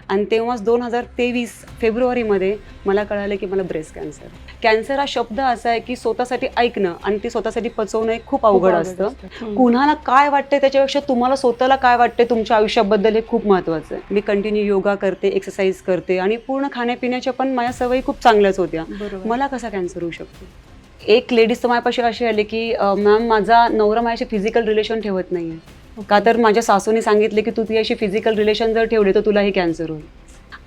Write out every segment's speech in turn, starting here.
आणि तेव्हाच 2023 फेब्रुवारीमध्ये मला कळालं की मला ब्रेस्ट कॅन्सर हा शब्द असा आहे की स्वतःसाठी ऐकणं आणि ते स्वतःसाठी पचवणं हे खूप अवघड असतं. कुणाला काय वाटतंय त्याच्यापेक्षा तुम्हाला स्वतःला काय वाटतंय तुमच्या आयुष्याबद्दल हे खूप महत्त्वाचं आहे. मी कंटिन्यू योगा करते, एक्सरसाइज करते आणि पूर्ण खाण्यापिण्याच्या पण माझ्या सवयी खूप चांगल्याच होत्या. मला कसा कॅन्सर होऊ शकतो? एक लेडीज तर माझ्यापाशी अशी आली की मॅम माझा नवरा माझ्याशी फिजिकल रिलेशन ठेवत नाहीये. का तर माझ्या सासूने सांगितले की तू तिच्याशी फिजिकल रिलेशन जर ठेवले तर तुलाही कॅन्सर होईल.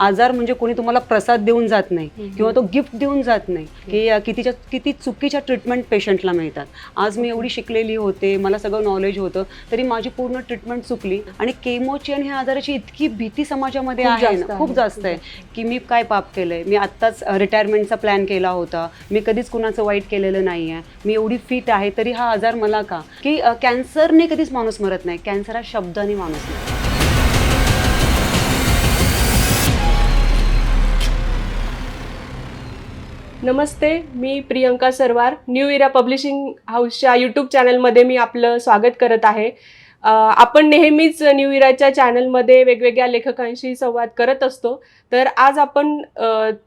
आजार म्हणजे कोणी तुम्हाला प्रसाद देऊन जात नाही किंवा तो गिफ्ट देऊन जात नाही की किती चुकीच्या ट्रीटमेंट पेशंटला मिळतात. आज मी एवढी शिकलेली होते, मला सगळं नॉलेज होतं, तरी माझी पूर्ण ट्रीटमेंट चुकली. आणि केमोची आणि ह्या आजाराची इतकी भीती समाजामध्ये आहे ना, खूप जास्त आहे की मी काय पाप केलंय. मी आत्ताच रिटायरमेंटचा प्लॅन केला होता, मी कधीच कुणाचं वाईट केलेलं नाही आहे, मी एवढी फिट आहे तरी हा आजार मला का? की कॅन्सरने कधीच माणूस मरत नाही, कॅन्सर हा शब्दाने माणूस मरतो. नमस्ते, मी प्रियंका सरवार. न्यू इरा पब्लिशिंग हाऊसच्या यूट्यूब चॅनलमध्ये मी आपलं स्वागत करत आहे. आपण नेहमीच न्यू इराच्या चॅनलमध्ये वेगवेगळ्या लेखकांशी संवाद करत असतो. तर आज आपण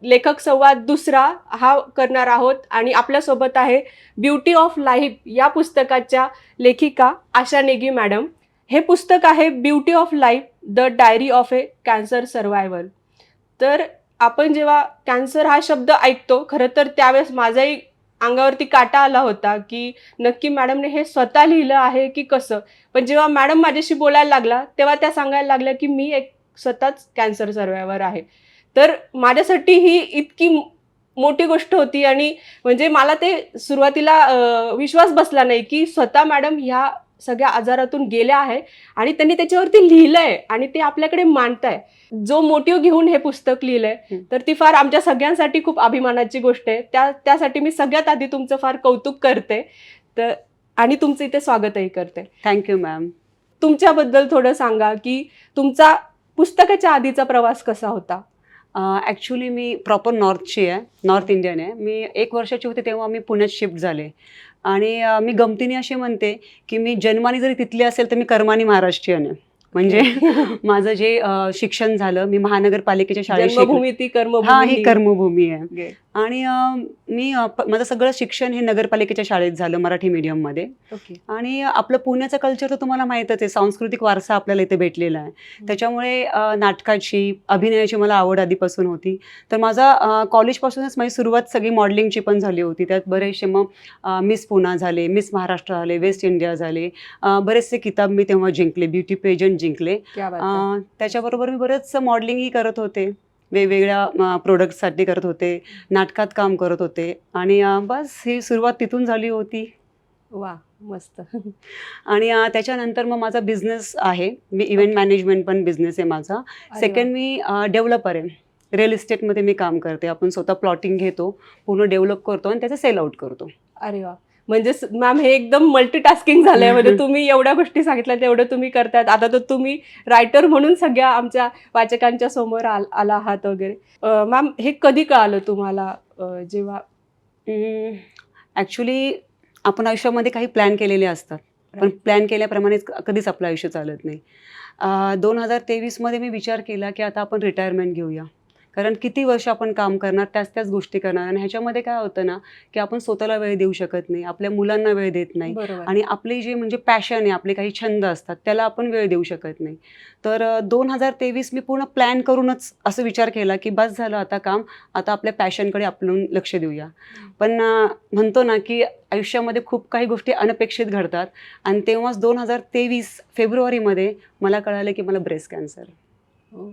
लेखक संवाद दुसरा हा करणार आहोत आणि आपल्यासोबत आहे ब्युटी ऑफ लाईफ या पुस्तकाच्या लेखिका आशा नेगी मॅडम. हे पुस्तक आहे beauty of life, the diary of a cancer survivor. तर आपण जेव्हा कॅन्सर हा शब्द ऐकतो, खरं तर त्यावेळेस माझाही अंगावरती काटा आला होता की नक्की मॅडमने हे स्वतः लिहिलं आहे की कसं. पण जेव्हा मॅडम माझ्याशी बोलायला लागला तेव्हा त्या सांगायला लागल्या की मी एक स्वतःच कॅन्सर सर्वायव्हर आहे. तर माझ्यासाठी ही इतकी मोठी गोष्ट होती आणि म्हणजे मला ते सुरुवातीला विश्वास बसला नाही की स्वतः मॅडम ह्या सगळ्या आजारातून गेल्या आहे आणि त्यांनी त्याच्यावरती लिहिलंय आणि ते आपल्याकडे मांडताय. जो मोटिव्ह घेऊन हे पुस्तक लिहिलंय तर ती फार आमच्या सगळ्यांसाठी खूप अभिमानाची गोष्ट आहे. त्यासाठी मी सगळ्यात आधी तुमचं फार कौतुक करते तर आणि तुमचं इथे स्वागतही करते. Thank you ma'am. तुमच्याबद्दल थोडं सांगा की तुमचा पुस्तकाच्या आधीचा प्रवास कसा होता? ॲक्च्युली मी प्रॉपर नॉर्थची आहे, नॉर्थ इंडियन आहे. मी 1 वर्षाची होते तेव्हा मी पुण्यात शिफ्ट झाले आणि मी गमतीने अशी म्हणते की मी जन्माने जरी तिथली असेल तर मी कर्माने महाराष्ट्रीयन आहे. म्हणजे माझं जे शिक्षण झालं, मी महानगरपालिकेच्या शाळेत जन्मभूमी ती हां, कर्मभूमी. ही कर्मभूमी आहे. आणि मी माझं सगळं शिक्षण हे नगरपालिकेच्या शाळेत झालं, मराठी मीडियममध्ये. ओके. आणि आपलं पुण्याचं कल्चर तर तुम्हाला माहीतच आहे, सांस्कृतिक वारसा आपल्याला इथे भेटलेला आहे. त्याच्यामुळे नाटकाची, अभिनयाची मला आवड आधीपासून होती. तर माझा कॉलेजपासूनच माझी सुरुवात सगळी मॉडेलिंगची पण झाली होती. त्यात बरेचसे मग मिस पुणा झाले, मिस महाराष्ट्र झाले, वेस्ट इंडिया झाले. बरेचसे किताब मी तेव्हा जिंकले, ब्युटी पेजंट जिंकले. त्याच्याबरोबर मी बरेच मॉडेलिंगही करत होते, वेगवेगळ्या प्रोडक्टसाठी करत होते, नाटकात काम करत होते. आणि बस ही सुरुवात तिथून झाली होती. वा, मस्त. आणि त्याच्यानंतर मग माझा बिझनेस आहे. मी इव्हेंट मॅनेजमेंट पण बिझनेस आहे माझा. सेकंड मी डेव्हलपर आहे. रिअल इस्टेटमध्ये मी काम करते. आपण स्वतः प्लॉटिंग घेतो, पूर्ण डेव्हलप करतो आणि त्याचं सेल आउट करतो. अरे वा, म्हणजे मॅम हे एकदम मल्टीटास्किंग झालंय. म्हणजे तुम्ही एवढ्या गोष्टी सांगितल्या तेवढं तुम्ही करतायत. आता तर तुम्ही रायटर म्हणून सगळ्या आमच्या वाचकांच्या समोर आला आहात वगैरे. मॅम हे कधी कळालं तुम्हाला जेव्हा? ॲक्च्युली आपण आयुष्यामध्ये काही प्लॅन केलेले असतात, पण प्लॅन केल्याप्रमाणेच कधीच आपलं आयुष्य चालत नाही. 2023मध्ये मी विचार केला की आता आपण रिटायरमेंट घेऊया. कारण किती वर्ष आपण काम करणार, त्याच गोष्टी करणार. आणि ह्याच्यामध्ये काय होतं ना की आपण स्वतःला वेळ देऊ शकत नाही, आपल्या मुलांना वेळ देत नाही. आणि आपले जे म्हणजे पॅशन आहे, आपले काही छंद असतात, त्याला आपण वेळ देऊ शकत नाही. तर 2023 मी पूर्ण प्लॅन करूनच असं विचार केला की बस झालं आता काम, आता आपल्या पॅशनकडे आपण लक्ष देऊया. पण म्हणतो ना की आयुष्यामध्ये खूप काही गोष्टी अनपेक्षित घडतात आणि तेव्हाच 2023 फेब्रुवारीमध्ये मला कळालं की मला ब्रेस्ट कॅन्सर आहे.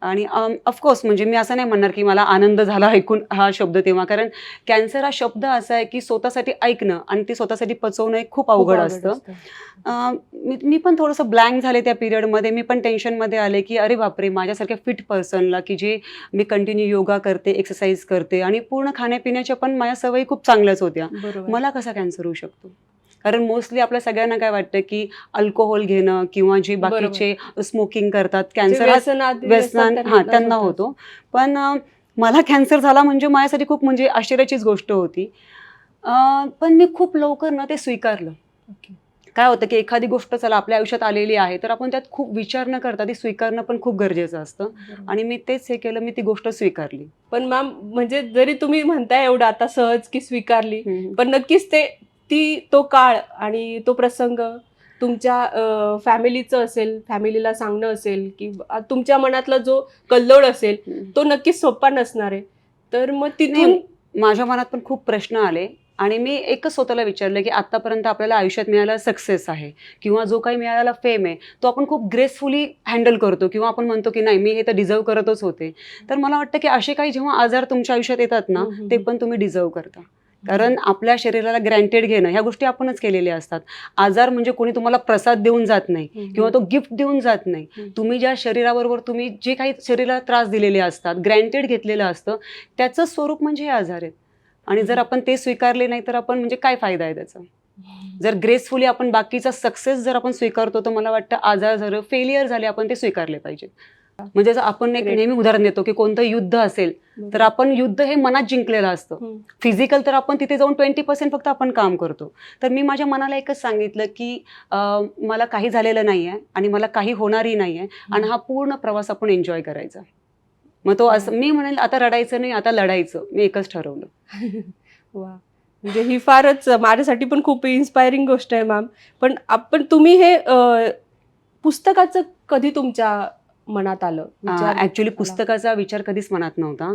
आणि ऑफकोर्स म्हणजे मी असं नाही म्हणणार की मला आनंद झाला ऐकून हा शब्द तेव्हा, कारण कॅन्सर हा शब्द असा आहे की स्वतःसाठी ऐकणं आणि ते स्वतःसाठी पचवणं हे खूप अवघड असतं. मी पण थोडंसं ब्लँक झाले त्या पिरियडमध्ये. मी पण टेन्शनमध्ये आले की अरे बापरे, माझ्यासारख्या फिट पर्सनला की जे मी कंटिन्यू योगा करते, एक्सरसाइज करते आणि पूर्ण खाण्यापिण्याच्या पण माझ्या सवयी खूप चांगल्याच होत्या, मला कसा कॅन्सर होऊ शकतो? कारण मोस्टली आपल्या सगळ्यांना काय वाटतं की अल्कोहोल घेणं किंवा जे बाकीचे स्मोकिंग करतात, कॅन्सर व्यसन त्यांना होतो. पण मला कॅन्सर झाला म्हणजे माझ्यासाठी खूप म्हणजे आश्चर्याचीच गोष्ट होती. पण मी खूप लवकर ना ते स्वीकारलं. काय होतं की एखादी गोष्ट चला आपल्या आयुष्यात आलेली आहे तर आपण त्यात खूप विचार न करता ती स्वीकारणं पण खूप गरजेचं असतं. आणि मी तेच हे केलं, मी ती गोष्ट स्वीकारली. पण मॅम म्हणजे जरी तुम्ही म्हणताय एवढं आता सहज की स्वीकारली, पण नक्कीच तो काळ आणि तो प्रसंग तुमच्या फॅमिलीचं असेल, फॅमिलीला सांगणं असेल की तुमच्या मनातला जो कल्लोळ असेल तो नक्कीच सोपा नसणार आहे. तर मग तिथून नाही, माझ्या मनात पण खूप प्रश्न आले आणि मी एकच स्वतःला विचारलं की आतापर्यंत आपल्याला आयुष्यात मिळालेला सक्सेस आहे किंवा जो काही मिळालेला फेम आहे तो आपण खूप ग्रेसफुली हँडल करतो किंवा आपण म्हणतो की नाही मी हे तर डिझर्व करतच होते. तर मला वाटतं की असे काही जेव्हा आजार तुमच्या आयुष्यात येतात ना ते पण तुम्ही डिझर्व करता. कारण आपल्या शरीराला ग्रँटेड घेणं ह्या गोष्टी आपणच केलेल्या असतात. आजार म्हणजे कोणी तुम्हाला प्रसाद देऊन जात नाही किंवा तो गिफ्ट देऊन जात नाही. तुम्ही ज्या शरीराबरोबर तुम्ही जे काही शरीराला त्रास दिलेले असतात, ग्रँटेड घेतलेलं असतं, त्याचं स्वरूप म्हणजे हे आजार आहेत. आणि जर आपण ते स्वीकारले नाही तर आपण म्हणजे काय फायदा आहे त्याचा. जर ग्रेसफुली आपण बाकीचा सक्सेस जर आपण स्वीकारतो तर मला वाटतं आजार झालं, फेलियर झाले, आपण ते स्वीकारले पाहिजे. म्हणजे जर आपण एक नेहमी उदाहरण देतो की कोणतं युद्ध असेल तर आपण युद्ध हे मनात जिंकलेलं असतं. फिजिकल तर आपण तिथे जाऊन 20% फक्त आपण काम करतो. तर मी माझ्या मनाला एकच सांगितलं की मला काही झालेलं नाही आहे आणि मला काही होणारही नाही आहे आणि हा पूर्ण प्रवास आपण एन्जॉय करायचा. मग तो असं मी म्हणेल आता रडायचं नाही, आता लढायचं. मी एकच ठरवलं. वा, म्हणजे ही फारच माझ्यासाठी पण खूप इन्स्पायरिंग गोष्ट आहे मॅम. पण तुम्ही हे पुस्तकाचं कधी तुमच्या मनात आलं? ऍक्च्युली पुस्तकाचा विचार कधीच मनात नव्हता.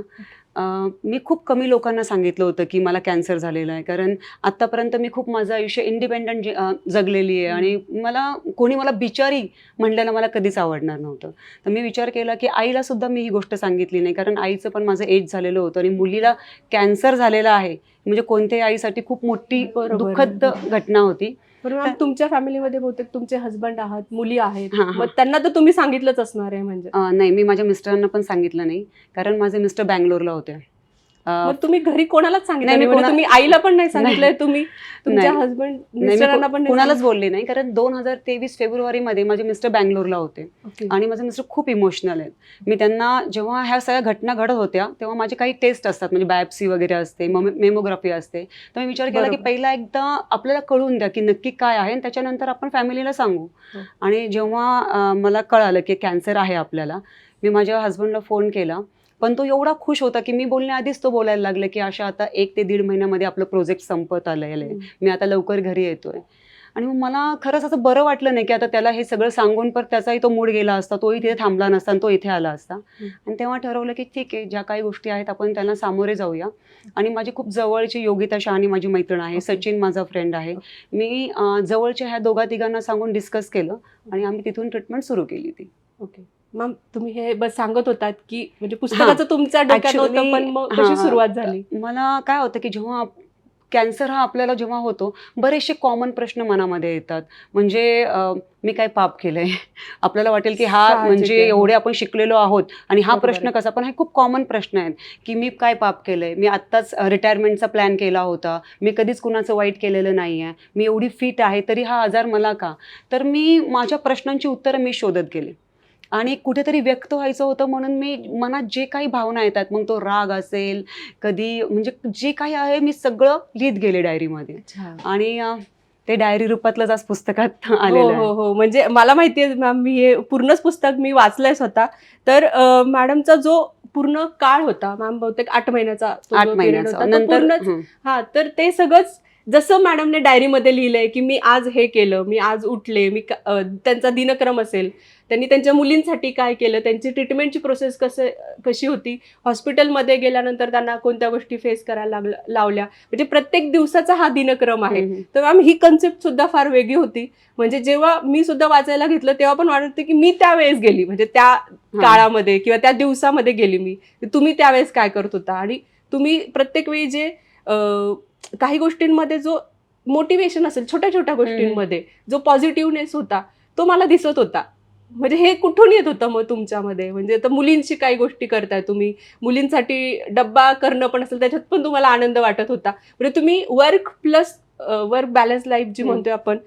मी खूप कमी लोकांना सांगितलं होतं की मला कॅन्सर झालेला आहे. कारण आत्तापर्यंत मी खूप माझं आयुष्य इंडिपेंडंट जगलेली आहे आणि कोणी मला बिचारी म्हणलेलं मला कधीच आवडणार नव्हतं. तर मी विचार केला की आईला सुद्धा मी ही गोष्ट सांगितली नाही. कारण आईचं पण माझं एज झालेलं होतं आणि मुलीला कॅन्सर झालेला आहे म्हणजे कोणत्याही आईसाठी खूप मोठी दुःखद घटना होती. पण तुमच्या फॅमिलीमध्ये बहुतेक तुमचे हस्बंड आहात, मुली आहेत, मग त्यांना तर तुम्ही सांगितलंच असणार आहे म्हणजे. नाही, मी माझ्या मिस्टरांना पण सांगितलं नाही कारण माझे मिस्टर बँगलोरला होते. मग तुम्ही घरी कोणालाच सांगितलं नाही? तुम्ही आईला पण नाही सांगितलंय, तुम्ही तुमच्या हस्बंड मिस्टरांना पण कोणालाच बोलले नाही. कारण 2023 फेब्रुवारीमध्ये माझे मिस्टर बँगलोरला होते आणि माझे मिस्टर खूप इमोशनल आहेत. मी त्यांना जेव्हा ह्या सगळ्या घटना घडत होत्या तेव्हा माझे काही टेस्ट असतात, म्हणजे बायोप्सी वगैरे असते, मेमोग्राफी असते. तर मी विचार केला की पहिला एकदा आपल्याला कळून द्या की नक्की काय आहे आणि त्याच्यानंतर आपण फॅमिलीला सांगू. आणि जेव्हा मला कळालं की कॅन्सर आहे आपल्याला, मी माझ्या हस्बंडला फोन केला. पण तो एवढा खुश होता की मी बोलण्याआधीच तो बोलायला लागला की अशा आता 1 ते 1.5 महिन्यामध्ये आपलं प्रोजेक्ट संपत आलेलं आहे, मी आता लवकर घरी येतोय. आणि मग मला खरंच असं बरं वाटलं नाही की आता त्याला हे सगळं सांगून पण त्याचाही तो मूड गेला असता, तोही तिथे थांबला नसता आणि तो इथे आला असता. आणि तेव्हा ठरवलं की ठीक आहे, ज्या काही गोष्टी आहेत आपण त्यांना सामोरे जाऊया. आणि माझी खूप जवळची योगिता शहानी माझी मैत्रीण आहे, सचिन माझा फ्रेंड आहे, मी जवळच्या ह्या दोघा तिघांना सांगून डिस्कस केलं आणि आम्ही तिथून ट्रीटमेंट सुरू केली ती. ओके मॅम, तुम्ही हे बस सांगत होतात की म्हणजे पुस्तकाचं तुमच्या डोक्यात होतं, पण मग कशी सुरुवात झाली? मला काय होतं की जेव्हा कॅन्सर हा आपल्याला जेव्हा होतो बरेचसे कॉमन प्रश्न मनामध्ये येतात. म्हणजे मी काय पाप केलंय, आपल्याला वाटेल की हा म्हणजे एवढे आपण शिकलेलो आहोत आणि हा प्रश्न कसा, पण हे खूप कॉमन प्रश्न आहेत की मी काय पाप केलंय, मी आत्ताच रिटायरमेंटचा प्लॅन केला होता, मी कधीच कुणाचं वाईट केलेलं नाही आहे, मी एवढी फिट आहे तरी हा आजार मला का. तर मी माझ्या प्रश्नांची उत्तरं मी शोधत गेले आणि कुठेतरी व्यक्त व्हायचं होतं म्हणून मी मनात जे काही भावना येतात, मग तो राग असेल, कधी म्हणजे जे काही आहे मी सगळं लिहित गेले डायरीमध्ये. आणि ते डायरी रूपातलंच आज पुस्तकात आलेलं आहे. हो, म्हणजे मला माहिती आहे मॅम, मी हे पूर्णच पुस्तक मी वाचलंय स्वतः. तर मॅडमचा जो पूर्ण काळ होता मॅम, बहुतेक 8 महिन्याचा नंतर हा, तर ते सगळंच जसं मॅडमने डायरीमध्ये लिहिलंय की मी आज हे केलं, मी आज उठले, मी त्यांचा दिनक्रम असेल, त्यांनी त्यांच्या मुलींसाठी काय केलं, त्यांची ट्रीटमेंटची प्रोसेस कशी होती, हॉस्पिटलमध्ये गेल्यानंतर त्यांना कोणत्या गोष्टी फेस करायला लावल्या, म्हणजे प्रत्येक दिवसाचा हा दिनक्रम आहे. तर मॅम ही कन्सेप्ट सुद्धा फार वेगळी होती. म्हणजे जेव्हा मी सुद्धा वाचायला घेतलं तेव्हा पण वाटतं की मी त्यावेळेस गेली, म्हणजे त्या काळामध्ये किंवा त्या दिवसामध्ये गेली मी. तुम्ही त्यावेळेस काय करत होता आणि तुम्ही प्रत्येक वेळी जे काही गोष्टींमध्ये जो मोटिवेशन असेल, छोट्या छोट्या गोष्टींमध्ये जो पॉझिटिव्हनेस होता तो मला दिसत होता. म्हणजे हे कुठून येत होतं मग तुमच्यामध्ये? म्हणजे आता मुलींची काही गोष्टी करताय तुम्ही, मुलींसाठी डब्बा करणं पण असेल त्याच्यात पण तुम्हाला आनंद वाटत होता. म्हणजे तुम्ही वर्क बॅलन्स लाईफ जी म्हणतोय आपण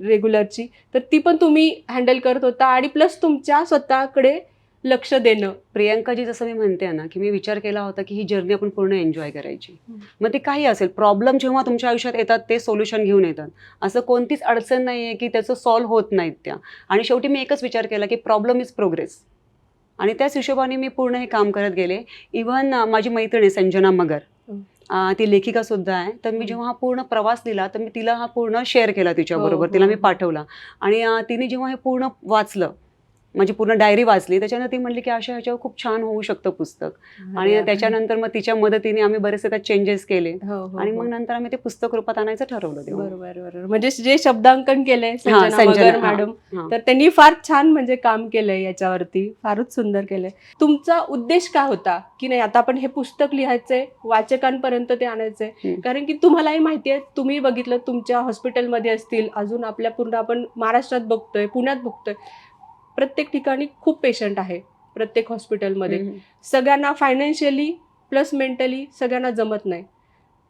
रेग्युलरची, तर ती पण तुम्ही हँडल करत होता आणि प्लस तुमच्या स्वतःकडे लक्ष देणं. प्रियंकाजी जसं मी म्हणते ना की मी विचार केला होता की ही जर्नी आपण पूर्ण एन्जॉय करायची. हम्म. मग ते काही असेल, प्रॉब्लेम जेव्हा तुमच्या आयुष्यात येतात ते सोल्युशन घेऊन येतात. असं कोणतीच अडचण नाही आहे की त्याचं सॉल्व्ह होत नाहीत त्या. आणि शेवटी मी एकच विचार केला की प्रॉब्लेम इज प्रोग्रेस. आणि त्याच हिशोबाने मी पूर्ण हे काम करत गेले. इव्हन माझी मैत्रीण आहे संजना मगर, ती लेखिका सुद्धा आहे. तर मी जेव्हा हा पूर्ण प्रवास दिला तर मी तिला हा पूर्ण शेअर केला तिच्याबरोबर, तिला मी पाठवला. आणि तिने जेव्हा हे पूर्ण वाचलं, माझी पूर्ण डायरी वाचली, त्याच्यानं ती म्हणली की अशा ह्याच्यावर खूप छान होऊ शकतं पुस्तक. आणि त्याच्यानंतर मग तिच्या मदतीने आम्ही बरेचसे त्यात चेंजेस केले. आणि मग नंतर आम्ही ते पुस्तक रूपात आणायचं ठरवलं तेव्हा. बरोबर बरोबर. म्हणजे जे शब्दांकन केलंय संजना, संजना मगर हां, मॅडम, हां. तर त्यांनी फार छान म्हणजे काम केलंय याच्यावरती, फारच सुंदर केलंय. तुमचा उद्देश काय होता की नाही आता आपण हे पुस्तक लिहायचंय, वाचकांपर्यंत ते आणायचंय? कारण की तुम्हालाही माहिती आहे, तुम्ही बघितलं तुमच्या हॉस्पिटलमध्ये असतील, अजून आपल्या पूर्ण आपण महाराष्ट्रात बघतोय, पुण्यात बघतोय, प्रत्येक ठिकाणी खूप पेशंट आहे. प्रत्येक हॉस्पिटलमध्ये सगळ्यांना फायनान्शियली प्लस मेंटली सगळ्यांना जमत नाही.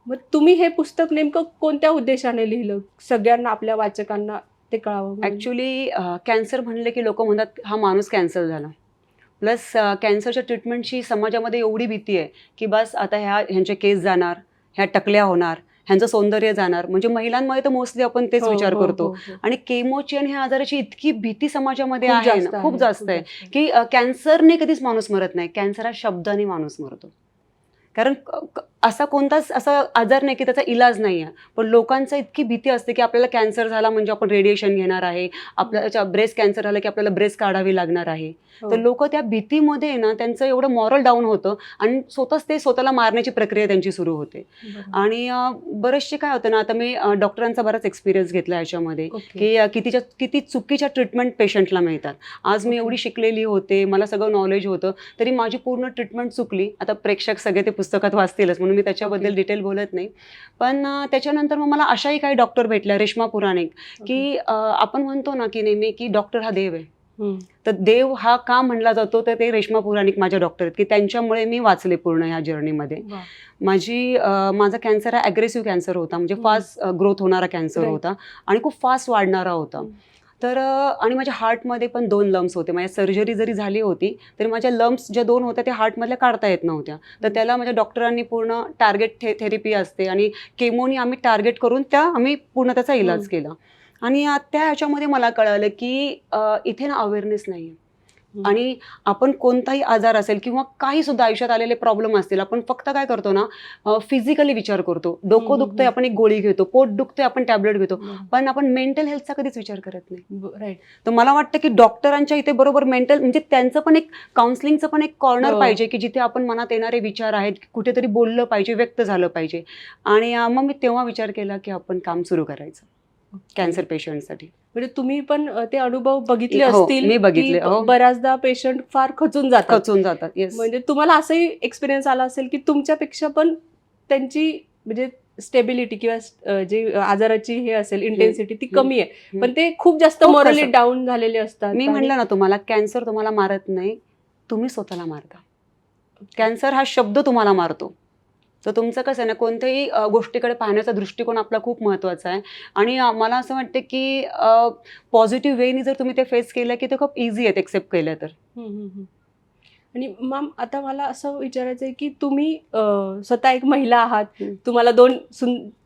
मग तुम्ही हे पुस्तक नेमकं कोणत्या उद्देशाने लिहिलं, सगळ्यांना आपल्या वाचकांना ते कळावं म्हणून? ॲक्च्युली कॅन्सर म्हणले की लोक म्हणतात हा माणूस कॅन्सर झाला. प्लस कॅन्सरच्या ट्रीटमेंटची समाजामध्ये एवढी भीती आहे की बस आता ह्यांचे केस जाणार, ह्या टकल्या होणार, ह्यांचं सौंदर्य जाणार. म्हणजे महिलांमध्ये तर मोस्टली आपण तेच हो, विचार हो, करतो. हो, हो. आणि केमोची आणि ह्या आजाराची इतकी भीती समाजामध्ये खूप आहे जास्त ना, खूप आहे, जास्त आहे की कॅन्सरने कधीच माणूस मरत नाही, कॅन्सर हा शब्दाने माणूस मरतो. कारण असा कोणताच असा आजार नाही की त्याचा इलाज नाही आहे. पण लोकांचा इतकी भीती असते की आपल्याला कॅन्सर झाला म्हणजे आपण रेडिएशन घेणार आहे, आपल्याला ब्रेस्ट कॅन्सर झालं की आपल्याला ब्रेस्ट काढावी लागणार आहे. तर लोक त्या भीतीमध्ये ना त्यांचं एवढं मॉरल डाऊन होतं आणि ते स्वतःला मारण्याची प्रक्रिया त्यांची सुरू होते. आणि बरेचसे काय होतं ना, आता मी डॉक्टरांचा बराच एक्सपिरियन्स घेतला याच्यामध्ये की किती चुकीच्या ट्रीटमेंट पेशंटला मिळतात. आज मी एवढी शिकलेली होते, मला सगळं नॉलेज होतं, तरी माझी पूर्ण ट्रीटमेंट चुकली. आता प्रेक्षक सगळे ते पुस्तकात वाचतीलच म्हणून मी त्याच्याबद्दल डिटेल बोलत नाही. पण त्याच्यानंतर मग मला अशाही काही डॉक्टर भेटल्या, रेश्मा पुराणिक, की आपण म्हणतो ना की नेहमी की डॉक्टर हा देव आहे. तर देव हा का म्हणला जातो, तर ते रेश्मा पुराणिक माझ्या डॉक्टर आहेत की त्यांच्यामुळे मी वाचले पूर्ण ह्या जर्नीमध्ये. माझा कॅन्सर हा ॲग्रेसिव्ह कॅन्सर होता, म्हणजे फास्ट ग्रोथ होणारा कॅन्सर होता आणि खूप फास्ट वाढणारा होता. तर आणि माझ्या हार्टमध्ये पण 2 लम्स होते. माझ्या सर्जरी जरी झाली होती तरी माझ्या लम्स ज्या 2 होत्या त्या हार्टमधल्या काढता येत नव्हत्या. तर त्याला माझ्या डॉक्टरांनी पूर्ण टार्गेट थेरपी असते आणि केमोनी आम्ही टार्गेट करून आम्ही पूर्ण त्याचा इलाज केला. आणि त्या ह्याच्यामध्ये मला कळालं की इथे ना अवेअरनेस नाही आहे. आणि आपण कोणताही आजार असेल किंवा काही सुद्धा आयुष्यात आलेले प्रॉब्लेम असतील, आपण फक्त काय करतो ना, फिजिकली विचार करतो. डोकं दुखतंय आपण एक गोळी घेतो, पोट दुखतंय आपण टॅबलेट घेतो, पण आपण मेंटल हेल्थचा कधीच विचार करत नाही. तर मला वाटतं की डॉक्टरांच्या इथे बरोबर मेंटल म्हणजे त्यांचं पण एक काउन्सिलिंगचं पण एक कॉर्नर पाहिजे की जिथे आपण मनात येणारे विचार आहेत कुठेतरी बोललं पाहिजे, व्यक्त झालं पाहिजे. आणि मग मी तेव्हा विचार केला की आपण काम सुरू करायचं कॅन्सर पेशंटसाठी. म्हणजे तुम्ही पण ते अनुभव बघितले हो, असतील? मी बघितले. बऱ्याचदा पेशंट फार खचून जातात. येस. म्हणजे तुम्हाला असंही एक्सपिरियन्स आला असेल की तुमच्यापेक्षा पण त्यांची म्हणजे स्टेबिलिटी किंवा जी आजाराची हे असेल इंटेन्सिटी ती कमी आहे, पण ते खूप जास्त मॉरली डाऊन झालेले असतात. मी म्हणलं ना तुम्हाला, कॅन्सर तुम्हाला मारत नाही, तुम्ही स्वतःला मारता. कॅन्सर हा शब्द तुम्हाला मारतो. तर तुमचं कसं आहे ना, कोणत्याही गोष्टीकडे पाहण्याचा दृष्टिकोन आपला खूप महत्त्वाचा आहे. आणि मला असं वाटतं की पॉझिटिव्ह वेनी जर तुम्ही ते फेस केलं की ते खूप इझी आहेत एक्सेप्ट केलं तर. आणि मॅम आता मला असं विचारायचं आहे की तुम्ही स्वतः एक महिला आहात, तुम्हाला 2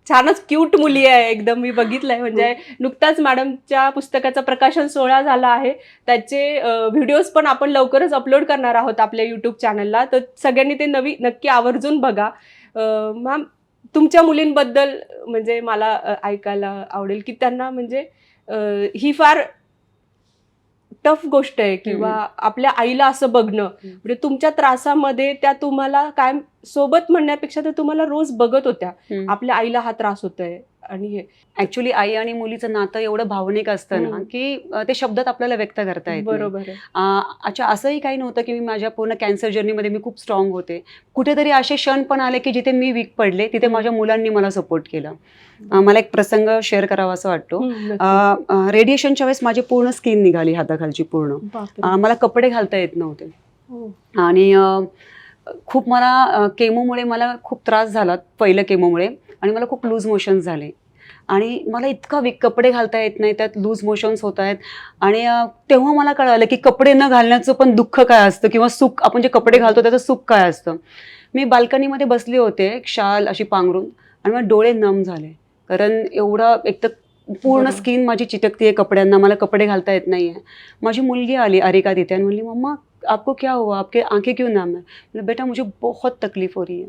छानच क्यूट मुली आहे एकदम, मी बघितलंय. म्हणजे नुकताच मॅडमच्या पुस्तकाचा प्रकाशन सोहळा झाला आहे, त्याचे व्हिडिओज पण आपण लवकरच अपलोड करणार आहोत आपल्या यूट्यूब चॅनलला, तर सगळ्यांनी ते नक्की आवर्जून बघा. मॅम तुमच्या मुलींबद्दल म्हणजे मला ऐकायला आवडेल की त्यांना म्हणजे ही फार टफ गोष्ट आहे किंवा आपल्या आईला असं बघणं, म्हणजे तुमच्या त्रासामध्ये त्या तुम्हाला काय सोबत म्हणण्यापेक्षा त्या तुम्हाला रोज बघत होत्या, आपल्या आईला हा त्रास होतोय. आणि ऍक्च्युली आई आणि मुलीचं नातं एवढं भावनिक असतं ना की ते शब्दात आपल्याला व्यक्त करता येत. बरोबर आहे. अच्छा, असंही काही नव्हतं की मी माझ्या पूर्ण कॅन्सर जर्नीमध्ये मी खूप स्ट्रॉंग होते. कुठेतरी असे क्षण पण आले की जिथे मी वीक पडले, तिथे माझ्या मुलांनी मला सपोर्ट केला. मला एक प्रसंग शेअर करावा असं वाटतो. रेडिएशनच्या वेळेस माझी पूर्ण स्किन निघाली हाताखालची पूर्ण. मला कपडे घालता येत नव्हते. आणि खूप मला केमोमुळे मला खूप त्रास झाला, पहिल्या केमोमुळे, आणि मला खूप लूज मोशन झाले. आणि मला इतका कपडे घालता येत नाही, त्यात लूज मोशन्स होत आहेत. आणि तेव्हा मला कळालं की कपडे न घालण्याचं पण दुःख काय असतं, किंवा सुख, आपण जे कपडे घालतो त्याचं सुख काय असतं. मी बाल्कनीमध्ये बसले होते, एक शाल अशी पांघरून, आणि मग डोळे नम झाले. कारण एवढा, एक तर पूर्ण बरोबर. स्किन माझी चिटकतीये कपड्यांना, मला कपडे घालता येत नाहीये. माझी मुलगी आली अरिका तिथे आणि म्हणली, मम्मा आपको क्या हुआ, आपके आंखें क्यों नम है. बोले बेटा मुझे बहुत तकलीफ हो रही है.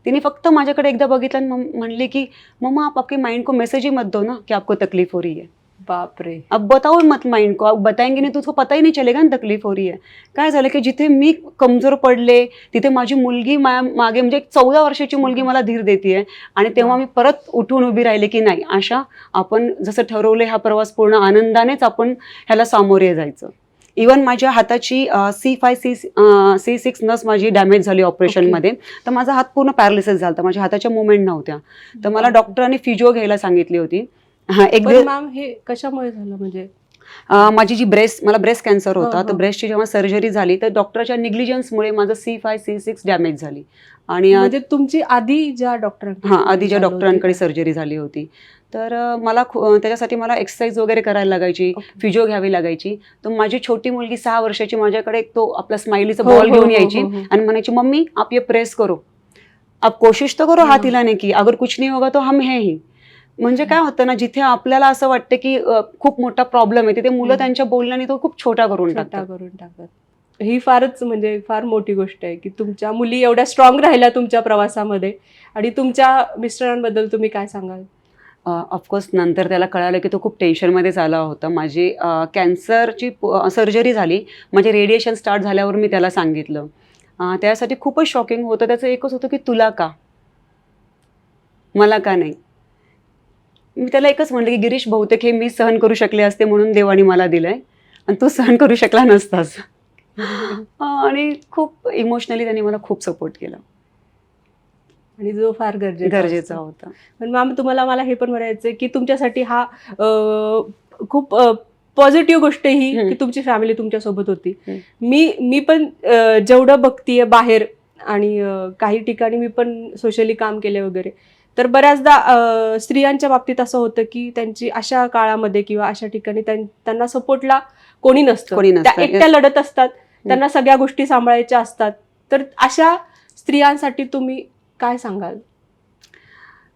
तिने फक्त माझ्याकडे एकदा बघितलं आणि म्हणली की मम्मा आप आपके माइंड को मैसेज ही मत दो ना कि आपको तकलीफ हो रही है. बापरे. अब बताओ मत माइंड को, अब बताएंगे नहीं तो उसको पता ही नहीं चलेगा ना तकलीफ हो रही है. काय झालं की जिथे मी कमजोर पडले तिथे माझी मुलगी मागे, म्हणजे 14 वर्षाची मुलगी मला धीर देते. आणि तेव्हा मी परत उठून उभी राहिले की नाही, आशा आपण जसं ठरवलं हा प्रवास पूर्ण आनंदानेच आपण ह्याला सामोरे जायचं. इवन माझ्या हाताची C6 नस माझी डॅमेज झाली ऑपरेशनमध्ये. तर माझा हात पूर्ण पॅरालिसिस झाला, माझ्या हाताच्या मुवमेंट नव्हत्या. तर मला डॉक्टरांनी फिजिओ घ्यायला सांगितली होती. मॅम हे कशामुळे झालं म्हणजे? माझी जी मला ब्रेस्ट कॅन्सर होता. तर ब्रेस्टची जेव्हा सर्जरी झाली तर डॉक्टरच्या निग्लिजन्समुळे माझं C5 C6 डॅमेज झाली. आणि म्हणजे तुमची आधी ज्या आधी डॉक्टरांकडे सर्जरी झाली होती. तर मला त्याच्यासाठी मला एक्सरसाइज वगैरे करायला लागायची, फिजिओ घ्यावी लागायची. तर माझी छोटी मुलगी 6 वर्षाची माझ्याकडे तो आपला स्माइलीचा बॉल घेऊन यायची आणि म्हणायची, मम्मी आप ये प्रेस करो, आप कोशिश तो करो हात हिलाने की, अगर कुछ नहीं होगा तो हम है ही. म्हणजे काय होतं ना, जिथे आपल्याला असं वाटतं की खूप मोठा प्रॉब्लेम आहे, तिथे मुलं त्यांच्या बोलण्याने तो खूप छोटा करून टाकतात. ही फारच म्हणजे फार मोठी गोष्ट आहे की तुमच्या मुली एवढ्या स्ट्रॉंग राहिल्या तुमच्या प्रवासामध्ये. आणि तुमच्या मिस्टरांबद्दल तुम्ही काय सांगाल? ऑफकोर्स नंतर त्याला कळालं की तो खूप टेन्शनमध्ये झाला होता. माझी कॅन्सरची सर्जरी झाली, माझे रेडिएशन स्टार्ट झाल्यावर मी त्याला सांगितलं. त्यासाठी खूपच शॉकिंग होतं. त्याचं एकच होतं की तुला का, मला का नाही. मी त्याला एकच म्हणलं की गिरीश, बहुतेक हे मी सहन करू शकले असते म्हणून देवाने मला दिलंय, आणि तू सहन करू शकला नसतास. आणि खूप इमोशनली त्यांनी मला खूप सपोर्ट केला, आणि जो फार गरजेचा होता. पण मॅम मला हे पण म्हणायचं की तुमच्यासाठी हा खूप पॉझिटिव्ह गोष्ट ही की तुमची फॅमिली तुमच्यासोबत होती. मी पण जेवढं बघतीये बाहेर आणि काही ठिकाणी मी पण सोशली काम केले वगैरे, तर बऱ्याचदा स्त्रियांच्या बाबतीत असं होतं की त्यांची अशा काळामध्ये किंवा अशा ठिकाणी त्यांना सपोर्टला कोणी नसतं, त्या एकट्या लढत असतात, त्यांना सगळ्या गोष्टी सांभाळायच्या असतात. तर अशा स्त्रियांसाठी तुम्ही काय सांगाल?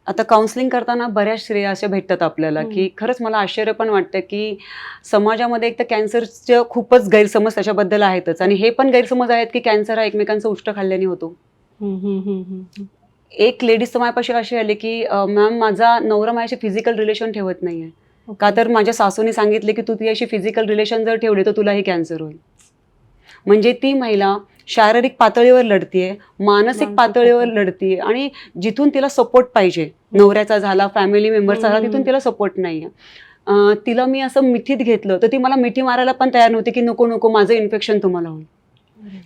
आता काउन्सिलिंग करताना बऱ्याच स्त्रिया अशा भेटतात आपल्याला की खरंच मला आश्चर्य पण वाटतं की समाजामध्ये एक तर कॅन्सरचं खूपच गैरसमज त्याच्याबद्दल आहेतच, आणि हे पण गैरसमज आहेत की कॅन्सर हा एकमेकांचं उष्ट खाल्ल्याने होतो. एक लेडीज माझ्यापाशी अशी आली की मॅम माझा नवरा माझ्याशी फिजिकल रिलेशन ठेवत नाहीये, का तर माझ्या सासूने सांगितले की तू तिच्याशी फिजिकल रिलेशन जर ठेवले तर तुलाही कॅन्सर होईल. म्हणजे ती महिला शारीरिक पातळीवर लढतीये, मानसिक पातळीवर लढतीये, आणि जिथून तिला सपोर्ट पाहिजे, नवऱ्याचा झाला, फॅमिली मेंबरचा झाला, तिथून तिला सपोर्ट नाहीये. तिला मी असं मिठीत घेतलं तर ती मला मिठी मारायला पण तयार नव्हती की नको नको माझं इन्फेक्शन तुम्हाला होईल.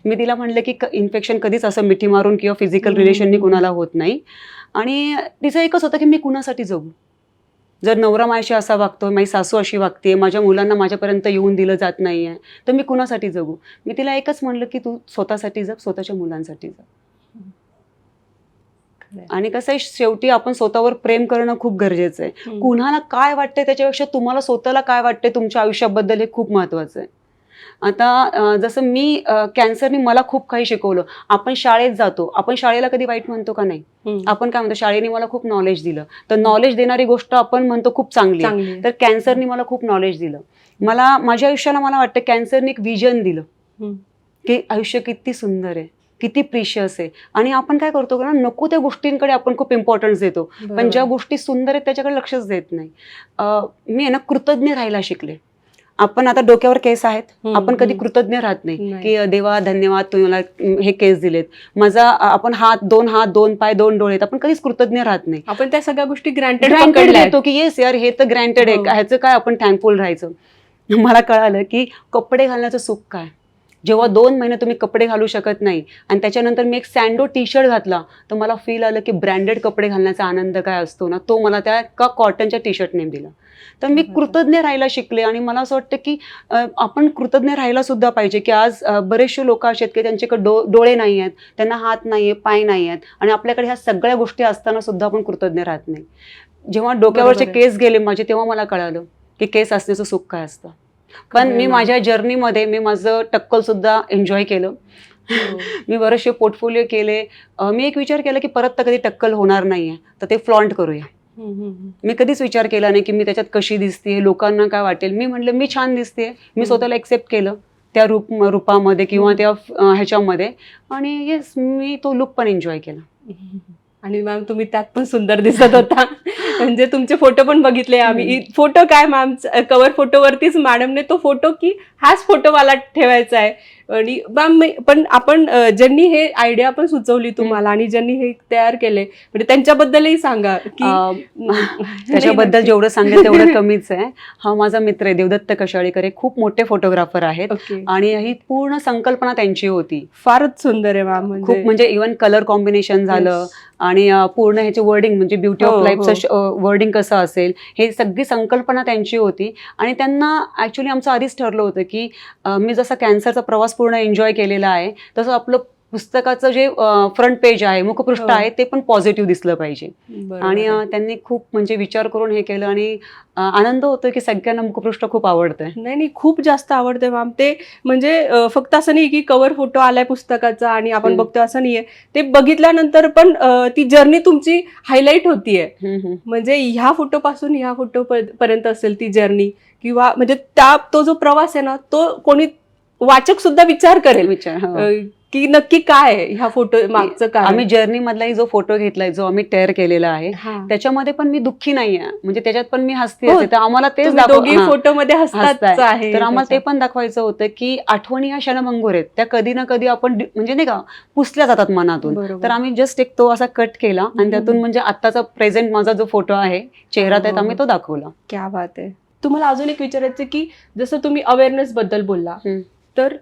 मी तिला म्हणलं की इन्फेक्शन कधीच असं मिठी मारून किंवा फिजिकल रिलेशननी कुणाला होत नाही. आणि तिचं एकच होतं की मी कुणासाठी जगू. जर नवरा माझ्याशी असा वागतोय, माझी सासू अशी वागते, माझ्या मुलांना माझ्यापर्यंत येऊन दिलं जात नाहीये, तर मी कुणासाठी जगू. मी तिला एकच म्हणलं की तू स्वतःसाठी जग, स्वतःच्या मुलांसाठी जग. आणि कसं आहे, शेवटी आपण स्वतःवर प्रेम करणं खूप गरजेचं आहे. कुणाला काय वाटतंय त्याच्यापेक्षा तुम्हाला स्वतःला काय वाटतंय तुमच्या आयुष्याबद्दल हे खूप महत्वाचं आहे. आता जसं मी कॅन्सरने मला खूप काही शिकवलं. आपण शाळेत जातो, आपण शाळेला कधी वाईट म्हणतो का नाही? आपण काय म्हणतो, शाळेने मला खूप नॉलेज दिलं. तर नॉलेज देणारी गोष्ट आपण म्हणतो खूप चांगली आहे. तर कॅन्सरने मला खूप नॉलेज दिलं. माझ्या आयुष्याला मला वाटतं कॅन्सरने एक विजन दिलं की आयुष्य किती सुंदर आहे, किती प्रिशियस आहे. आणि आपण काय करतो ना, नको त्या गोष्टींकडे आपण खूप इम्पॉर्टन्स देतो, पण ज्या गोष्टी सुंदर आहेत त्याच्याकडे लक्षच देत नाही. मी आहे ना कृतज्ञ राहायला शिकले. आपण आता डोक्यावर केस आहेत, आपण कधी कृतज्ञ राहत नाही की देवा धन्यवाद तुम्हाला हे केस दिलेत. आपण दोन हात, दोन पाय, दोन डोळे, आपण कधीच कृतज्ञ राहत नाही. आपण त्या सगळ्या गोष्टी ग्रँटेड घेतो की येस यार हे तर ग्रँटेड आहे, ह्याचं काय आपण थँकफुल राहायचं. मला कळालं की कपडे घालण्याचं सुख काय. जेव्हा 2 महिने तुम्ही कपडे घालू शकत नाही आणि त्याच्यानंतर मी एक सँडो टी शर्ट घातला तर मला फील आलं की ब्रँडेड कपडे घालण्याचा आनंद काय असतो ना, तो मला त्या कॉटनच्या टी शर्टने दिला. तर मी कृतज्ञ राहायला शिकले. आणि मला असं वाटतं की आपण कृतज्ञ राहायला सुद्धा पाहिजे की आज बरेचसे लोक असे आहेत की त्यांच्याकडे डोळे नाही आहेत, त्यांना हात नाही आहे, पाय नाही आहेत, आणि आपल्याकडे ह्या सगळ्या गोष्टी असताना सुद्धा आपण कृतज्ञ राहत नाही. जेव्हा डोक्यावरचे बरोबर आहे. केस गेले माझे तेव्हा मला कळालं की केस असण्याचं सुख काय असतं. पण खरं आहे मी मॅम. माझ्या जर्नीमध्ये मी माझं टक्कल सुद्धा एन्जॉय केलं. हो. मी बरेचसे पोर्टफोलिओ केले. मी एक विचार केला की परत तर कधी टक्कल होणार नाहीये तर ते फ्लॉन्ट करूया. मी कधीच विचार केला नाही की मी त्याच्यात कशी दिसते, लोकांना काय वाटेल. मी म्हटलं मी छान दिसते, मी स्वतःला एक्सेप्ट केलं त्या रूपामध्ये किंवा त्या ह्याच्यामध्ये, आणि येस मी तो लुक पण एन्जॉय केला. आणि मॅम तुम्ही त्यात पण सुंदर दिसत होता. म्हणजे तुमचे फोटो पण बघितले आम्ही. फोटो काय मॅम, कव्हर फोटोवरतीच मॅडमने तो फोटो की हाच फोटो मला ठेवायचा आहे. आणि मॅम पण आपण ज्यांनी हे आयडिया पण सुचवली तुम्हाला आणि ज्यांनी हे तयार केले म्हणजे त्यांच्याबद्दलही सांगा की त्याच्याबद्दल जेवढं सांगेल तेवढं कमीच आहे. हा माझा मित्र आहे देवदत्त कशाळीकर, हे खूप मोठे फोटोग्राफर आहेत ओके. आणि ही पूर्ण संकल्पना त्यांची होती. फारच सुंदर आहे मॅम. खूप म्हणजे इव्हन कलर कॉम्बिनेशन झालं आणि पूर्ण ह्याचे वर्डिंग म्हणजे ब्युटी ऑफ लाईफचं वर्डिंग कसं असेल, हे सगळी संकल्पना त्यांची होती. आणि त्यांना ऍक्च्युली आमचं आधीच ठरलं होतं की मी जसा कॅन्सरचा प्रवास पूर्ण एन्जॉय केलेला आहे तसं आपलं पुस्तकाचं जे फ्रंट पेज आहे, मुखपृष्ठ आहे, ते पण पॉझिटिव्ह दिसलं पाहिजे. आणि त्यांनी खूप म्हणजे विचार करून हे केलं आणि आनंद होतो की सगळ्यांना मुखपृष्ठ खूप आवडतंय. नाही खूप जास्त आवडते मॅम ते. म्हणजे फक्त असं नाही की कव्हर फोटो आलाय पुस्तकाचा आणि आपण बघतो असं नाहीये. ते बघितल्यानंतर पण ती जर्नी तुमची हायलाईट होतीये. म्हणजे ह्या फोटो पासून ह्या फोटो पर्यंत असेल ती जर्नी, किंवा म्हणजे तो जो प्रवास आहे ना तो कोणी वाचक सुद्धा विचार करेल की नक्की काय ह्या फोटो मागचं काय. आम्ही जर्नी मधलाही जो फोटो घेतलाय, जो आम्ही टेअर केलेला आहे, त्याच्यामध्ये पण मी दुःखी नाहीये, म्हणजे त्याच्यात पण मी हसते असते. तर आम्हाला तेच दोघी फोटो मध्ये हसताच आहे. तर आम्हाला ते पण दाखवायचं होतं की आठवणी ह्या क्षणभंगूर आहेत, त्या कधी ना कधी आपण म्हणजे नाही का पुसल्या जातात मनातून. तर आम्ही जस्ट एक तो असा कट केला आणि त्यातून म्हणजे आत्ताचा प्रेझेंट माझा जो फोटो आहे चेहरा त्यात आम्ही तो दाखवला. क्या बात आहे. तुम्हाला अजून एक विचारायचं की जसं तुम्ही अवेअरनेस बद्दल बोलला, तर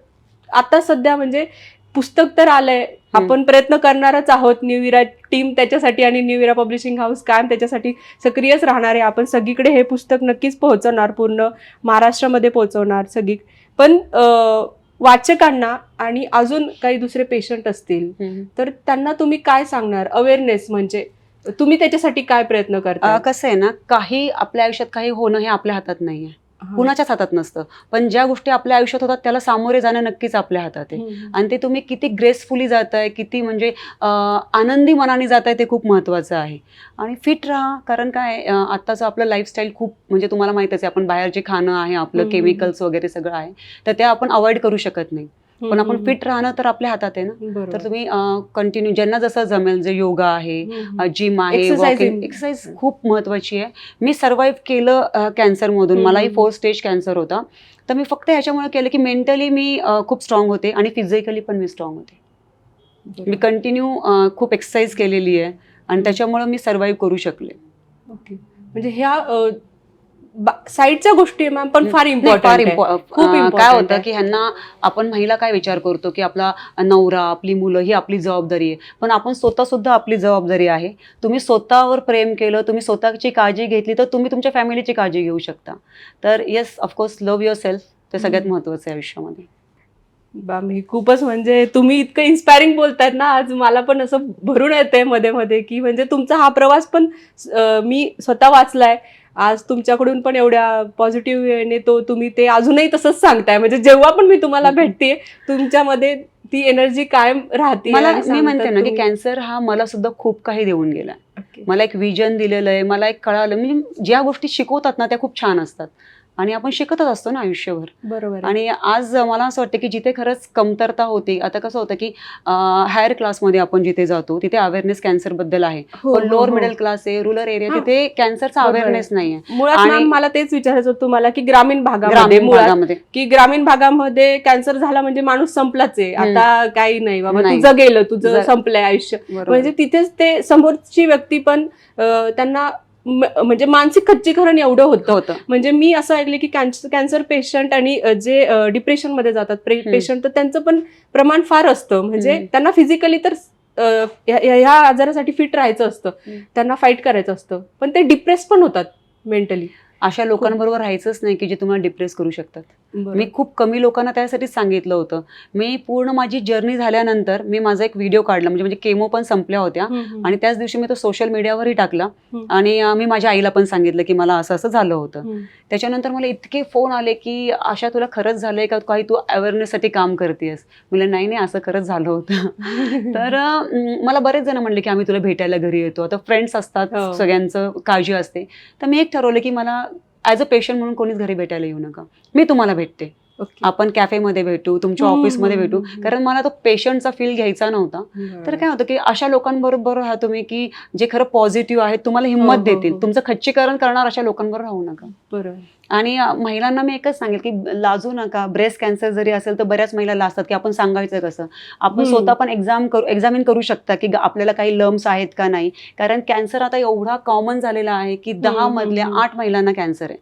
आता सध्या म्हणजे पुस्तक तर आलंय, आपण प्रयत्न करणारच आहोत. न्यू इरा टीम त्याच्यासाठी आणि न्यू इरा पब्लिशिंग हाऊस कायम त्याच्यासाठी सक्रियच राहणार आहे. आपण सगळीकडे हे पुस्तक नक्कीच पोहोचवणार, पूर्ण महाराष्ट्रामध्ये पोहोचवणार सगळी. पण वाचकांना आणि अजून काही दुसरे पेशंट असतील तर त्यांना तुम्ही काय सांगणार? अवेअरनेस म्हणजे तुम्ही त्याच्यासाठी काय प्रयत्न करता? कसं आहे ना, काही आपल्या आयुष्यात काही होणं हे आपल्या हातात नाहीये, कुणाच्याच हातात नसतं. पण ज्या गोष्टी आपल्या आयुष्यात होतात त्याला सामोरे जाणं नक्कीच आपल्या हातात आहे. आणि ते तुम्ही किती ग्रेसफुली जाताय, किती म्हणजे आनंदी मनाने जाताय, ते खूप महत्त्वाचं आहे. आणि फिट राहा, कारण काय आत्ताचं आपलं लाईफस्टाईल खूप म्हणजे तुम्हाला माहितच आहे, आपण बाहेर जे खाणं आहे आपलं केमिकल्स वगैरे सगळं आहे, तर ते आपण अवॉइड करू शकत नाही. पण आपण फिट राहणं तर आपल्या हातात आहे ना. तर तुम्ही कंटिन्यू ज्यांना जसं जमेल, जे योगा आहे, जिम आहे, वॉकिंग, एक्सरसाइज खूप महत्वाची आहे. मी सर्व्हाइव्ह केलं कॅन्सरमधून, मलाही 4 स्टेज कॅन्सर होता. तर मी फक्त ह्याच्यामुळे केलं की मेंटली मी खूप स्ट्रॉंग होते आणि फिजिकली पण मी स्ट्रॉंग होते. मी कंटिन्यू खूप एक्सरसाइज केलेली आहे आणि त्याच्यामुळे मी सर्व्हाइव्ह करू शकले. ओके. म्हणजे ह्या साईडच्या गोष्टी मॅम पण फार इम्पॉर्टंट. काय होतं की ह्यांना आपण महिला काय विचार करतो की आपला नवरा, आपली मुलं ही आपली जबाबदारी आहे, पण आपण स्वतः सुद्धा आपली जबाबदारी आहे. तुम्ही स्वतःवर प्रेम केलं, तुम्ही स्वतःची काळजी घेतली तर तुम्ही तुमच्या फॅमिलीची काळजी घेऊ शकता. तर yes, of course love your self, ते सगळ्यात महत्वाचं आहे आयुष्यामध्ये. मी खूपच म्हणजे तुम्ही इतकं इन्स्पायरिंग बोलतायत ना, आज मला पण असं भरून येतंय मध्ये मध्ये की म्हणजे तुमचा हा प्रवास पण मी स्वतः वाचलाय. आज तुमच्याकडून पण एवढ्या पॉझिटिव्ह वेने तुम्ही ते अजूनही तसंच सांगताय. म्हणजे जेव्हा पण मी तुम्हाला भेटते तुमच्यामध्ये ती एनर्जी कायम राहते. मी म्हणते ना की कॅन्सर हा मला सुद्धा खूप काही देऊन गेला. मला एक विजन दिलेलं आहे, मला एक कळालं, म्हणजे ज्या गोष्टी शिकवतात ना त्या खूप छान असतात आणि आपण शिकतच असतो ना आयुष्यभर. बरोबर. आणि आज मला असं वाटतं की जिथे खरंच कमतरता होती, आता कसं होतं की हायर क्लासमध्ये आपण जिथे जातो तिथे अवेअरनेस कॅन्सर बद्दल आहे, पण लोअर मिडल क्लास आहे, रुरल एरिया, तिथे कॅन्सरचा अवेअरनेस नाहीये. मुळात मला तेच विचारायचं होतं तुम्हाला की ग्रामीण भागामध्ये की ग्रामीण भागामध्ये कॅन्सर झाला म्हणजे माणूस संपलाच आहे, आता काही नाही बाबा, तुझं गेलं, तुझं संपलंय आयुष्य. म्हणजे तिथेच ते समोरची व्यक्ती पण त्यांना म्हणजे मानसिक खच्चीकरण एवढं होतं. म्हणजे मी असं ऐकलं की कॅन्सर पेशंट आणि जे डिप्रेशन मध्ये जातात पेशंट, तर त्यांचं पण प्रमाण फार असतं. म्हणजे त्यांना फिजिकली तर ह्या आजारासाठी फिट राहायचं असतं, त्यांना फाईट करायचं असतं, पण ते डिप्रेस पण होतात मेंटली. अशा लोकांबरोबर राहायचंच नाही की जे तुम्हाला डिप्रेस करू शकतात. बरं. मी खूप कमी लोकांना त्यासाठी सांगितलं होतं. मी पूर्ण माझी जर्नी झाल्यानंतर मी माझा एक व्हिडिओ काढला, म्हणजे केमो पण संपल्या होत्या आणि त्याच दिवशी मी तो सोशल मीडियावरही टाकला आणि मी माझ्या आईला पण सांगितलं की मला असं असं झालं होतं. त्याच्यानंतर मला इतके फोन आले की आशा तुला खरंच झालंय का, काही तू अवेअरनेससाठी काम करतेस? म्हणलं नाही नाही, असं खरंच झालं होतं. तर मला बरेच जण म्हणले की आम्ही तुला भेटायला घरी येतो. आता फ्रेंड्स असतात, सगळ्यांचं काळजी असते. तर मी एक ठरवलं की मला ॲज अ पेशंट म्हणून कोणीच घरी भेटायला येऊ नका, मी तुम्हाला भेटते. आपण कॅफेमध्ये भेटू, तुमच्या ऑफिसमध्ये भेटू, कारण मला तो पेशंटचा फील घ्यायचा नव्हता. तर काय होतं की अशा लोकांबरोबर राहा तुम्ही की जे खरं पॉझिटिव्ह आहेत, तुम्हाला हिंमत देतील. तुमचं खच्चीकरण करणार अशा लोकांबरोबर राहू नका. बरोबर. आणि महिलांना मी एकच सांगेल की लाजू नका. ब्रेस्ट कॅन्सर जरी असेल तर बऱ्याच महिला लाजतात की आपण सांगायचं कसं. आपण स्वतः पण एक्झामिन करू शकता की आपल्याला काही लम्स आहेत का नाही. कारण कॅन्सर आता एवढा कॉमन झालेला आहे की 10 मधल्या 8 महिलांना कॅन्सर आहे.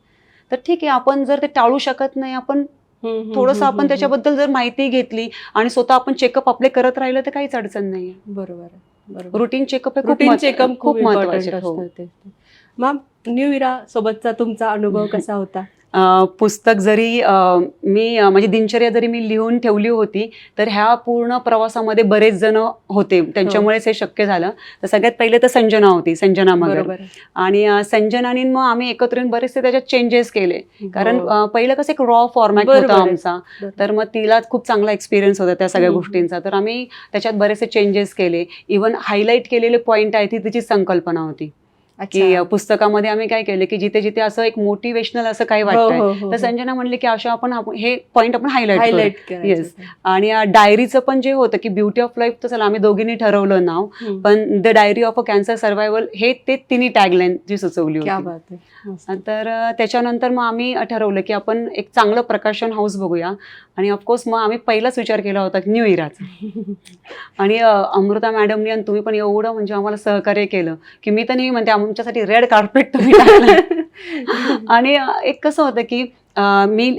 तर ठीक आहे, आपण जर ते टाळू शकत नाही, आपण थोडंसं आपण त्याच्याबद्दल जर माहिती घेतली आणि स्वतः आपण चेकअप आपले करत राहिलं तर काहीच अडचण नाही. बरोबर. रुटीन चेकअप खूप महत्वाचे असतं. मॅम, न्यू इरा सोबतचा तुमचा अनुभव कसा होता? पुस्तक जरी माझी दिनचर्या जरी मी लिहून ठेवली होती, तर ह्या पूर्ण प्रवासामध्ये बरेच जण होते, त्यांच्यामुळेच हे शक्य झालं. तर सगळ्यात पहिले तर संजना होती, संजना मगर. आणि संजनानी मग आम्ही एकत्र येऊन बरेचसे त्याच्यात चेंजेस केले. कारण पहिलं कसं एक रॉ फॉर्मॅट होता आमचा, तर मग तिला खूप चांगला एक्सपिरियन्स होता त्या सगळ्या गोष्टींचा. तर आम्ही त्याच्यात बरेचसे चेंजेस केले. इव्हन हायलाईट केलेले पॉईंट आहे ती तिची संकल्पना होती की पुस्तकामध्ये आम्ही काय केलं की जिथे जिथे असं एक मोटिवेशनल असं काही वाटतंय तर संजना म्हणले की अशा आपण हे पॉईंट आपण हायलाईट करू. येस. आणि डायरीचं पण जे होतं की ब्युटी ऑफ लाईफ, तर चला आम्ही दोघींनी ठरवलं नाव, पण the diary of a cancer survival हे ते तिन्ही टॅगलाईन जी सुचवली होती. तर त्याच्यानंतर मग आम्ही ठरवलं की आपण एक चांगलं प्रकाशन हाऊस बघूया. आणि ऑफकोर्स मग आम्ही पहिलाच विचार केला होता न्यू इराचा. आणि अमृता मॅडमनी आणि तुम्ही पण एवढं म्हणजे आम्हाला सहकार्य केलं की मी तर नाही म्हणते, आमच्यासाठी रेड कार्पेट तुम्ही टाकलं. आणि एक कसं होतं की मी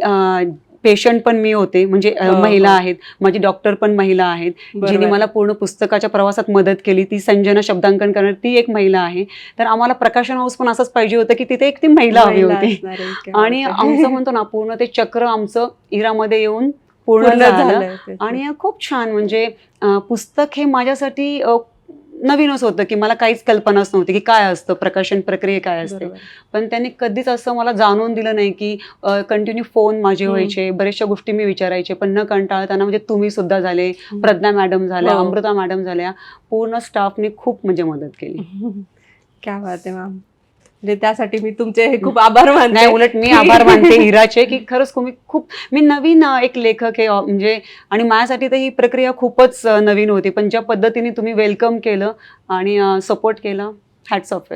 पेशंट पण मी होते, म्हणजे महिला आहेत, माझी डॉक्टर पण महिला आहेत, जिने मला पूर्ण पुस्तकाच्या प्रवासात मदत केली. ती संजना शब्दांकन करणार, ती एक महिला आहे. तर आम्हाला प्रकाशन हाऊस पण असंच पाहिजे होतं की तिथे एक ती महिला हवी होती. आणि आमचं म्हणतो ना पूर्ण ते चक्र आमचं इरामध्ये येऊन पूर्ण झालं. आणि खूप छान, म्हणजे पुस्तक हे माझ्यासाठी नवीनच होतं की मला काहीच कल्पनाच नव्हती की काय असतं, प्रकाशन प्रक्रिया काय असते. पण त्यांनी कधीच असं मला जाणवून दिलं नाही की कंटिन्यू फोन माझे व्हायचे, बऱ्याचशा गोष्टी मी विचारायचे, पण न कंटाळताना. म्हणजे तुम्ही सुद्धा झाले, प्रज्ञा मॅडम झाल्या, अमृता मॅडम झाल्या, पूर्ण स्टाफने खूप म्हणजे मदत केली. क्या बात आहे मॅम. म्हणजे त्यासाठी मी तुमचे खूप आभार मानते. नाही, उलट मी आभार मानते इराचे की खरंच तुम्ही खूप, मी नवीन एक लेखक आहे म्हणजे, आणि माझ्यासाठी तर ही प्रक्रिया खूपच नवीन होती. पण ज्या पद्धतीने तुम्ही वेलकम केलं आणि सपोर्ट केला, hats off.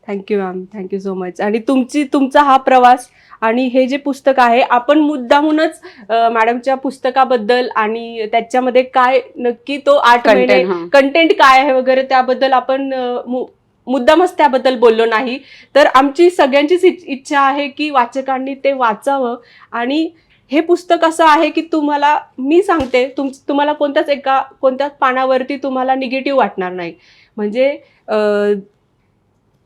Thank you ma'am, thank you so much. आणि तुमचा हा प्रवास आणि हे जे पुस्तक आहे, आपण मुद्दामूनच मॅडमच्या पुस्तकाबद्दल आणि त्याच्यामध्ये काय नक्की तो 8 महिने कंटेंट काय आहे वगैरे त्याबद्दल आपण मुद्दामच त्याबद्दल बोललो नाही. तर आमची सगळ्यांचीच इच्छा आहे की वाचकांनी ते वाचावं. आणि हे पुस्तक असं आहे की तुम्हाला मी सांगते, तुम्हाला कोणत्याच पानावरती तुम्हाला निगेटिव्ह वाटणार नाही. म्हणजे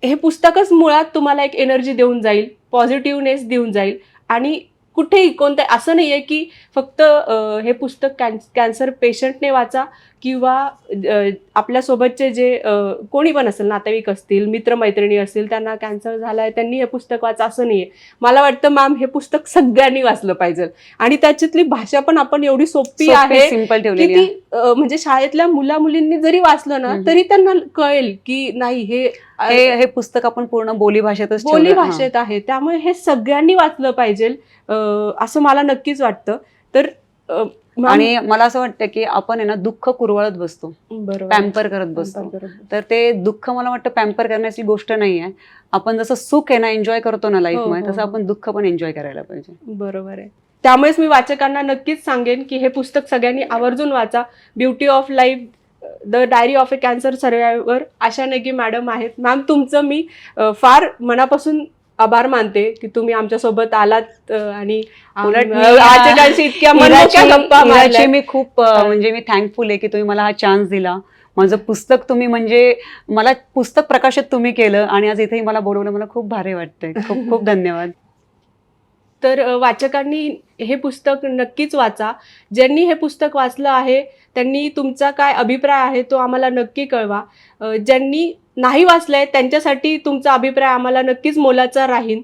हे पुस्तकच मुळात तुम्हाला एक एनर्जी देऊन जाईल, पॉझिटिव्हनेस देऊन जाईल. आणि कुठेही कोणत्या असं नाही आहे की फक्त हे पुस्तक कॅन्सर पेशंटने वाचा किंवा आपल्यासोबतचे जे कोणी पण असेल, नातेवाईक असतील, मित्रमैत्रिणी असतील, त्यांना कॅन्सर झालाय त्यांनी हे पुस्तक वाचा असं नाही आहे. मला वाटतं मॅम हे पुस्तक सगळ्यांनी वाचलं पाहिजे. आणि त्याच्यातली भाषा पण आपण एवढी सोपी आहे, सिंपल की ती म्हणजे शाळेतल्या मुलींनी जरी वाचलं ना तरी त्यांना कळेल की नाही हे पुस्तक आपण पूर्ण बोलीभाषेतच आहे. त्यामुळे हे सगळ्यांनी वाचलं पाहिजे असं मला नक्कीच वाटतं. तर आणि मला असं वाटतं की आपण आहे ना दुःख कुरवाळत बसतो, पॅम्पर करत बसतो. तर ते दुःख मला वाटतं पॅम्पर करण्याची गोष्ट नाही आहे. आपण जसं सुख आहे ना एन्जॉय करतो ना लाईफमध्ये, तसं आपण दुःख पण एन्जॉय करायला पाहिजे. बरोबर आहे. त्यामुळेच मी वाचकांना नक्कीच सांगेन की हे पुस्तक सगळ्यांनी आवर्जून वाचा. Beauty of life, the diary of a cancer survivor Asha Negi madam आहेत. मॅम, तुमचं मी फार मनापासून आभार मानते की तुम्ही आमच्यासोबत आलात आणि इतक्या गप्पा मारल्या. मी खूप म्हणजे मी थँकफुल आहे की तुम्ही मला हा चान्स दिला. माझं पुस्तक तुम्ही म्हणजे मला पुस्तक प्रकाशित तुम्ही केलं आणि आज इथेही मला बोलवलं, मला खूप भारी वाटतंय. खूप खूप धन्यवाद. तर वाचकांनी हे पुस्तक नक्कीच वाचा. ज्यांनी हे पुस्तक वाचलं आहे त्यांनी तुमचा काय अभिप्राय आहे तो आम्हाला नक्की कळवा. ज्यांनी नाही वाचलं आहे त्यांच्यासाठी तुमचा अभिप्राय आम्हाला नक्कीच मोलाचा राहील.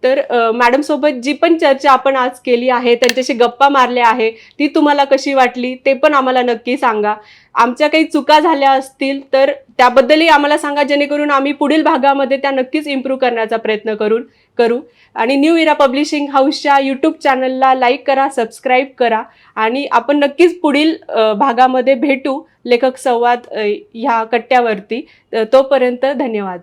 तर मॅडमसोबत जी पण चर्चा आपण आज केली आहे, त्यांच्याशी गप्पा मारल्या आहे, ती तुम्हाला कशी वाटली ते पण आम्हाला नक्की सांगा. आमच्या काही चुका झाल्या असतील तर त्याबद्दलही आम्हाला सांगा, जेणेकरून आम्ही पुढील भागामध्ये त्या नक्कीच इम्प्रूव्ह करण्याचा प्रयत्न करू. आणि न्यू इरा पब्लिशिंग हाऊसच्या यूट्यूब चॅनलला लाईक करा, सबस्क्राईब करा आणि आपण नक्कीच पुढील भागामध्ये भेटू लेखक संवाद ह्या कट्ट्यावरती. तोपर्यंत धन्यवाद.